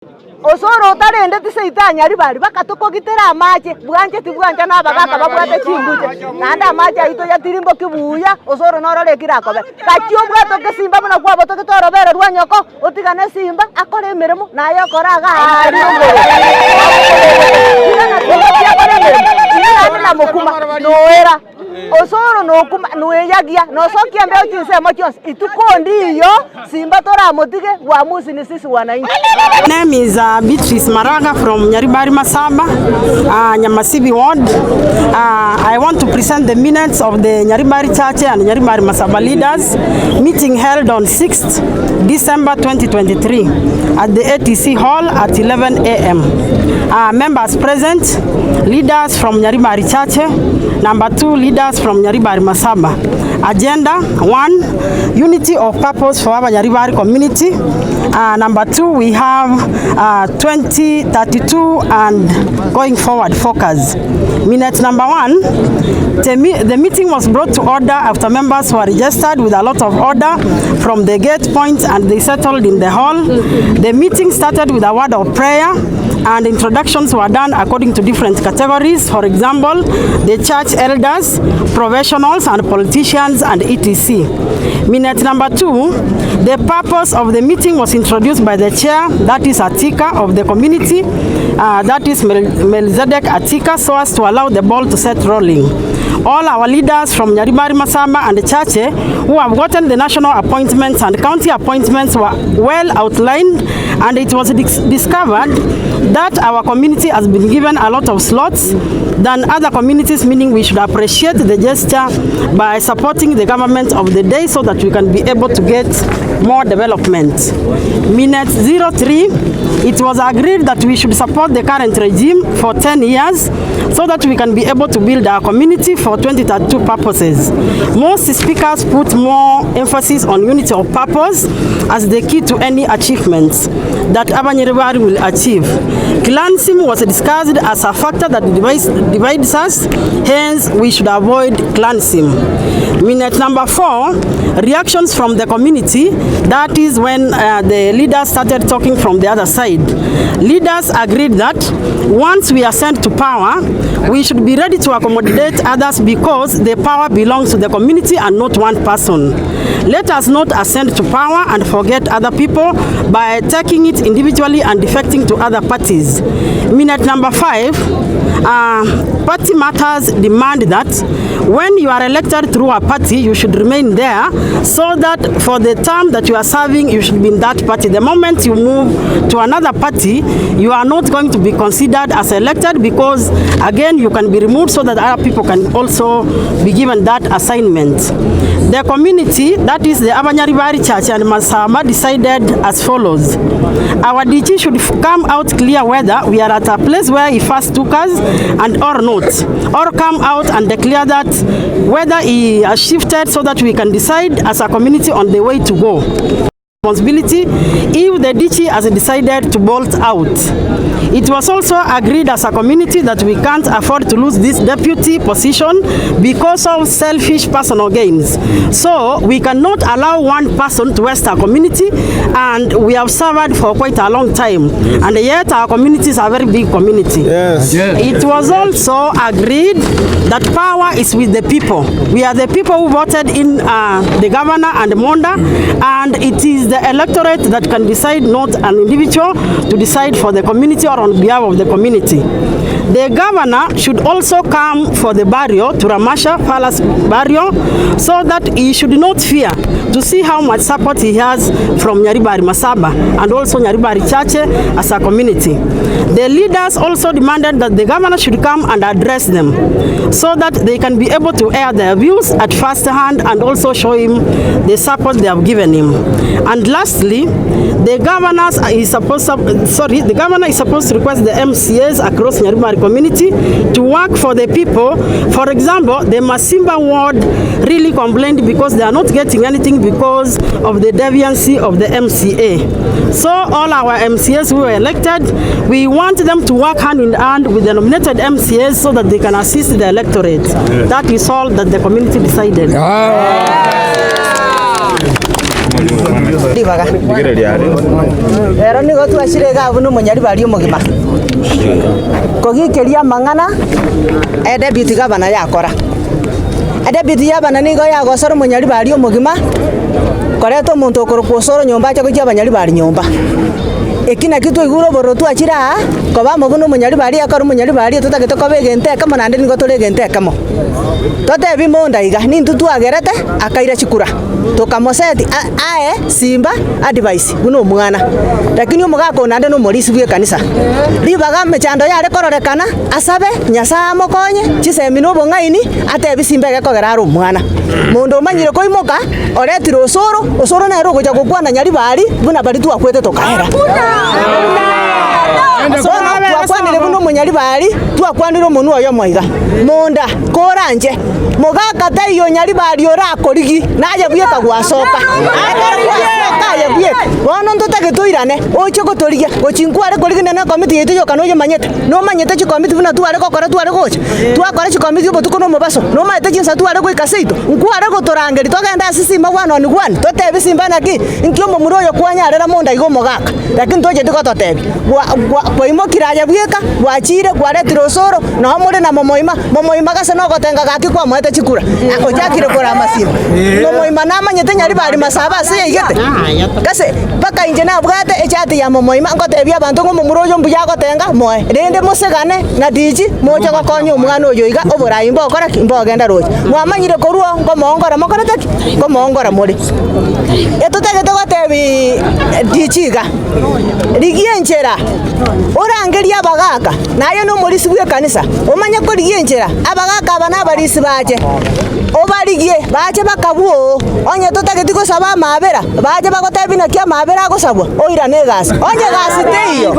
Osoro tarende tiseita Nyaribari bakatukogitera amache bwanje tibwanja nabagaka babwate chinguje nanda amache aito ya tirimbo kibuya Osoro norore kirakobe kachio bwato kesimba muna kwabo tokitorobere rwanyoko otigane simba akore emirimo nayo koraga hari na mukuma noera Osoro nokuma noeyagia nosokia mbeo chinsemo chonse itukondiyo simba tora motige uamuzi ni sisi wananchi. Name is Beatrice Maraga from Nyaribari Masaba, Nyamasibi Ward. I want to present the minutes of the Nyaribari Church and Nyaribari Masaba leaders meeting held on 6th December 2023 at the ATC Hall at 11 a.m. Members present, leaders from Nyaribari Church, number 2, leaders from Nyaribari Masaba. Agenda 1, unity of purpose for our Nyaribari community. Number 2, we have 2032 and going forward focus. Minute number 1, the meeting was brought to order after members were registered with a lot of order from the gate point and they settled in the hall. The meeting started with a word of prayer and introductions were done according to different categories. For example, the church elders, professionals and politicians and etc. Minute number 2, the purpose of the meeting was introduced by the chair, that is Atika of the community, that is Melzedek Atika, so as to allow the ball to set rolling. All our leaders from Nyaribari Masaba and the church who have gotten the national appointments and county appointments were well outlined, and it was discovered that our community has been given a lot of slots than other communities, meaning we should appreciate the gesture by supporting the government of the day so that we can be able to get more development. Minute 03, it was agreed that we should support the current regime for 10 years so that we can be able to build our community for 2032 purposes. Most speakers put more emphasis on unity of purpose as the key to any achievements that Nyaribari will achieve. Clanism was discussed as a factor that divides us, hence we should avoid clanism. Minute number 4, reactions from the community, that is when the leaders started talking from the other side. Leaders agreed that once we are sent to power, we should be ready to accommodate others because the power belongs to the community and not one person. Let us not ascend to power and forget other people by taking it individually and defecting to other parties. Minute number 5, party matters demand that when you are elected through a party, you should remain there so that for the term that you are serving, you should be in that party. The moment you move to another party, you are not going to be considered as elected because, again, you can be removed so that other people can also be given that assignment. The community, that is the Nyaribari Church and Masaba, decided as follows. Our DG should come out clear whether we are at a place where he first took us and or not, or come out and declare that whether he has shifted so that we can decide as a community on the way to go. Responsibility if the DG has decided to bolt out. It was also agreed as a community that we can't afford to lose this deputy position because of selfish personal gains. So we cannot allow one person to waste our community, and we have served for quite a long time, and yet our community is a very big community. Yes. It was also agreed that power is with the people. We are the people who voted in the governor and Monda, and it is the electorate that can decide, not an individual to decide for the community or on behalf of the community. The governor should also come for the burial to Ramasha Palace burial so that he should not fear to see how much support he has from Nyaribari Masaba and also Nyaribari Church as a community. The leaders also demanded that the governor should come and address them so that they can be able to air their views at first hand and also show him the support they have given him. And lastly, the governor is supposed to request the MCAs across Nyaribari community to work for the people. For example, the Masimba ward really complained because they are not getting anything because of the deviancy of the MCA. So all our MCAs who were elected, we want them to work hand in hand with the nominated MCAs so that they can assist the electorate. Yeah. That is all that the community decided. Dibaga. Ero nigo twashirega bunu Munyaribari omogima. Kogikiria mang'ana deputy governor yakora. Deputy governor nigo yagosora Munyaribari omogima. Koreto omonto okoroka Osoro nyomba acha gochia Abanyaribari nyomba. Ekina kitu iguro boro twachira koba mobuno Munyaribari akora Munyaribari tutagete kobega entekamo nande nigo torega entekamo. Totebi Monda iga nintu twagerete akaira chikura tukamoseti ae simba advice buno omwana lakini omugako nande no morisi bwe kanisa ribaga mechando yare kororekana asabe Nyasaye amokonye chisemi no bong'aini atebi simba gekogera ari omwana mondo omanyire koimoka oretire Osoro nero goja gokwana Nyaribari buna bari twakwete tokaera twakwanire buno Munyaribari twakwanire omonwa oyo moiga Monda koranje mogaka taiyo Nyaribari orakorigi naye bweka gwasoka bono ntotagetoirane oche gotorigia gochinkware korigi nene komiti yetu yokano yo manyete no manyete chikomiti buna tware gokora tware gocha twakora chikomiti obotuko no mobaso no manyete chinsa tware goikaseito nkware gotorangeri togenda asisima one on one totebi simba naki nkio momuro oyo kwanyarera Monda igo mogaka lakini toje tikototebi kwaimokiraje bweka gwachire gwaretire Osoro no muri na momoima gase no gotenga gaki kwa mwete chikura ojakire kora masimba momoima na manyete Nyaribari masaba ase igete gase baka inje na bwate echati ya momoima ngotebia abantu ngo momuro oyo mbuya gotenga moe rende musegane na diji moja gokonyo omwana oyo iga oborai mbokora kimbo genda roje mwamanyire koruo ngo mongora mokoreteki ngo mongora muri etutagete gotebi dichiga rigie nchera orangeria abagaka nayo no morisi bwe kanisa omanya ko rigie nchera abagaka abana barisi baje obarigie baje bakabuo onye tutagete gosaba mabera baje bagotebina kia mabera gosabwa oira negasi onye gasi teiyo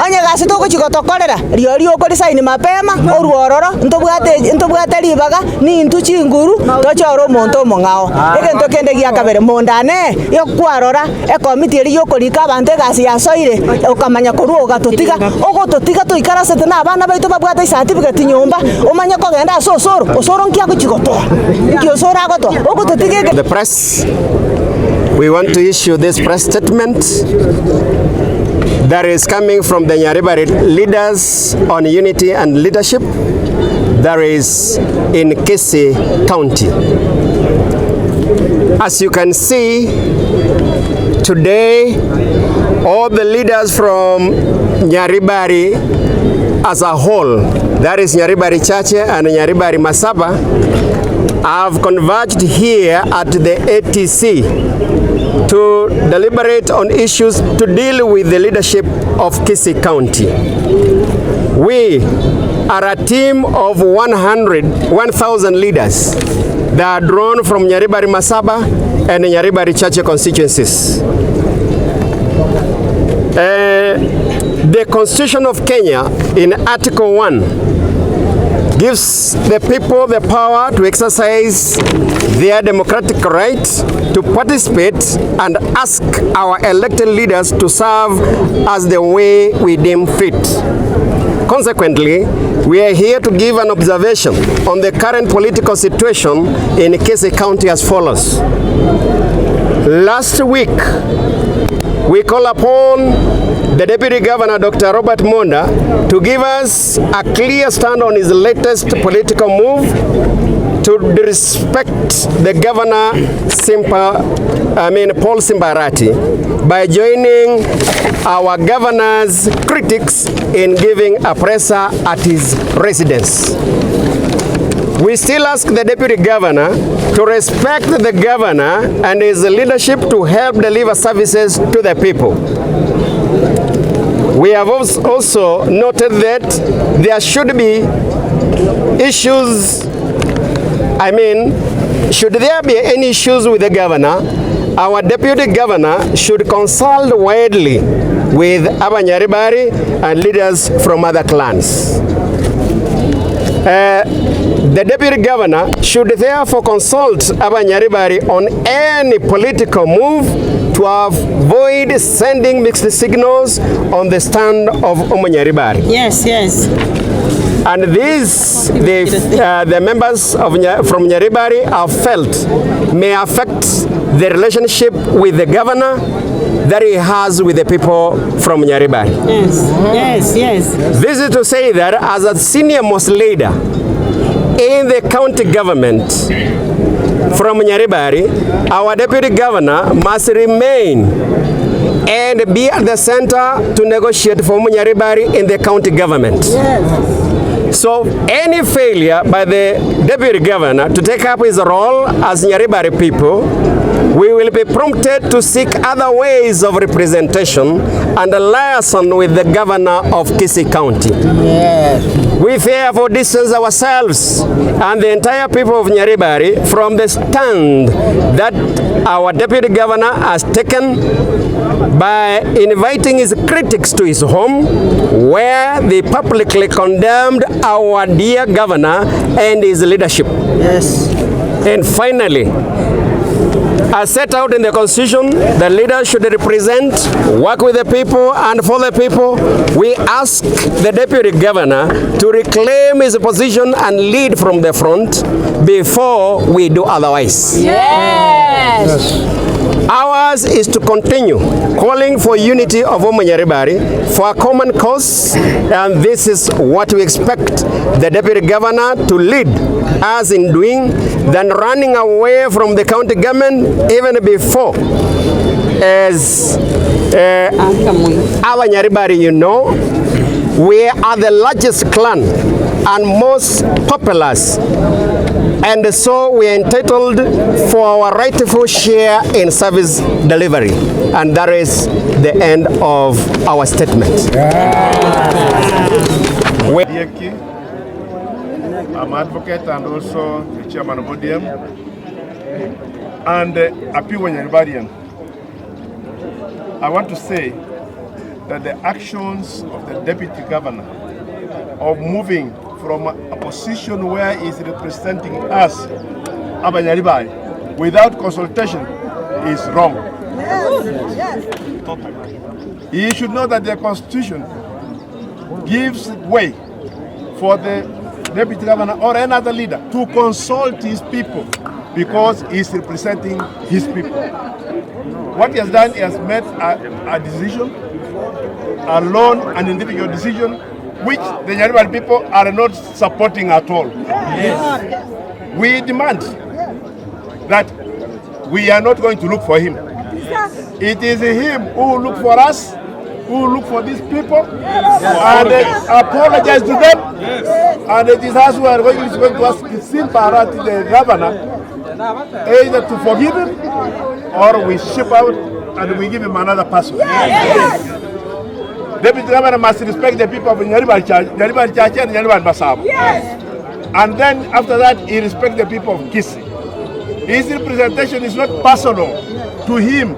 onye gasi toko chikotokorera rio kori saini mapema oruororo ntobwate ribaga ni ntu chinguru tochoro monto mongao egento kende gia kabere mondane yokwarora ekomiti eri yokorika abante gasi yasoire okamanya koruoga totiga ogototiga toikara sete na abana baito babwate certificate nyomba omanya kogenda Osoro nkia gochigotoa nkio Osoro agotoa ogototiga The press, we want to issue this press statement that is coming from the Nyaribari leaders on unity and leadership that is in Kisii County. As you can see, today all the leaders from Nyaribari as a whole, that is Nyaribari Chache and Nyaribari Masaba, have converged here at the ATC to deliberate on issues to deal with the leadership of Kisii County. We are a team of 1,000 leaders that are drawn from Nyaribari Masaba and Nyaribari Chache constituencies. The Constitution of Kenya in Article 1 gives the people the power to exercise their democratic right to participate and ask our elected leaders to serve as the way we deem fit. Consequently, we are here to give an observation on the current political situation in Kisii County as follows. Last week, we call upon the Deputy Governor, Dr. Robert Monda, to give us a clear stand on his latest political move to respect the Governor Paul Simbarati by joining our Governor's critics in giving a presser at his residence. We still ask the Deputy Governor to respect the Governor and his leadership to help deliver services to the people. We have also noted that there should be issues, should there be any issues with the Governor, our Deputy Governor should consult widely with Nyaribari and leaders from other clans. The Deputy Governor should therefore consult Nyaribari on any political move to avoid sending mixed signals on the stand of Nyaribari. Yes. And this, the members from Nyaribari have felt may affect the relationship with the governor that he has with the people from Nyaribari. Yes. This is to say that as a senior most leader in the county government from Nyaribari, our deputy governor must remain and be at the center to negotiate for Nyaribari in the county government. So any failure by the deputy governor to take up his role as Nyaribari people, we will be prompted to seek other ways of representation and liaison with the governor of Kisii County. We therefore distance ourselves and the entire people of Nyaribari from the stand that our deputy governor has taken by inviting his critics to his home, where they publicly condemned our dear governor and his leadership. And finally, as set out in the Constitution, the leader should represent, work with the people and for the people. We ask the deputy governor to reclaim his position and lead from the front before we do otherwise. Ours is to continue calling for unity of Nyaribari for a common cause, and this is what we expect the deputy governor to lead us in doing, than running away from the county government even before. As our Nyaribari, you know, we are the largest clan and most populous, and so we are entitled for our rightful share in service delivery, and that is the end of our statement. I'm an advocate and also the chairman of ODM and a pure Nyaribarian. I want to say that the actions of the deputy governor of moving from a position where he is representing us, Nyaribari, without consultation is wrong. He should know that the Constitution gives way for the deputy governor or any other leader to consult his people because he is representing his people. What he has done, he has made a decision, a lone and individual decision, which the Nyaribari people are not supporting at all. We demand that we are not going to look for him. It is him who will look for us, who will look for these people, and apologize to them. And it is us who are going to ask Simpara to the governor either to forgive him or we ship out and we give him another person. Deputy governor must respect the people of Nyaribari Church and Nyaribari Masaba. And then after that, he respects the people of Kisii. His representation is not personal to him.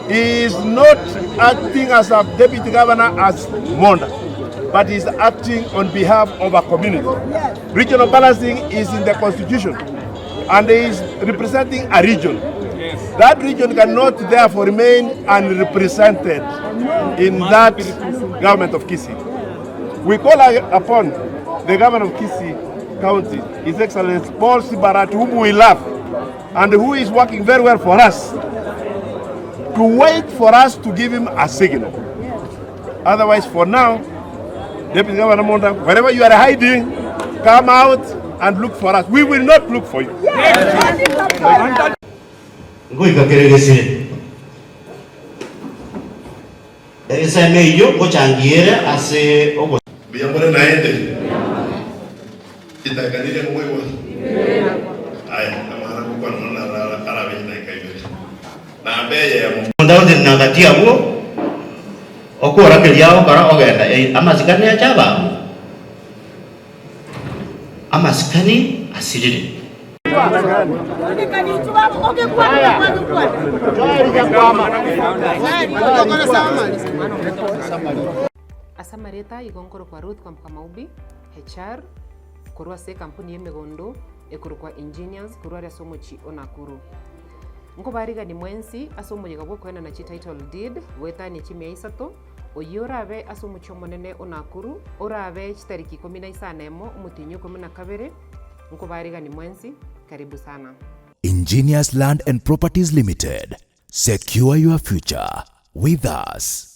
He is not acting as a deputy governor as Monda, but he is acting on behalf of a community. Regional balancing is in the Constitution, and he is representing a region. That region cannot therefore remain unrepresented in that government of Kisii. We call upon the governor of Kisii County, His Excellency Paul Sibarat, whom we love, and who is working very well for us, to wait for us to give him a signal. Otherwise, for now, Deputy Governor Monda, wherever you are hiding, come out and look for us. We will not look for you. Okura kiliao kara ogenda amasikani achaba amasikani asiriri Asamareta igongoro kwa Ruth kwa Mkamaubi HR kurwa se kampuni yemegondo ekurukwa engineers kurwa ya somo chi onakuru Nkobariga ni mwensi asomo yegabwo kwena na title deed wetani chimia isato oyo orabe ase omochio omonene onakuru orabe chitariki 11 omutinyu 12 nkobarigani mwensi karibu sana. Engineers Land and Properties Limited. Secure your future with us.